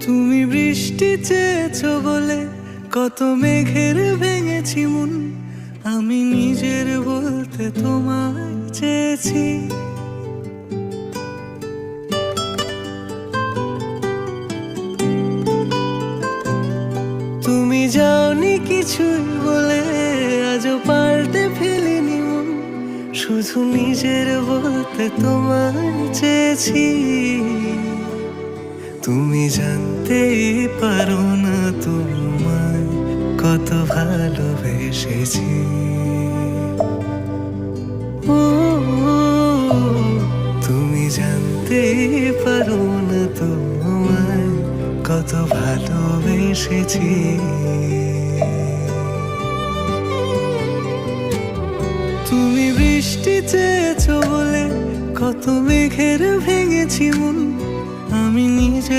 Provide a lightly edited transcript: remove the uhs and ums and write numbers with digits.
তুমি বৃষ্টি চেয়েছো বলে কত মেঘের ভেঙেছি মন, আমি নিজের বলতে তোমায় চেয়েছি। তুমি যাওনি কিছুই বলে আজও পাল্টে ফেলিনি মন, শুধু নিজের বলতে তোমায় চেয়েছি। তুমি জানতেই পারো না তোমায় কত ভালোবেসেছি। ও তুমি জানতেই পারো না তোমায় কত ভালোবেসেছি। তুমি বৃষ্টি চেয়েছো বলে কত মেঘের ভেঙেছি মন, আমি নিজের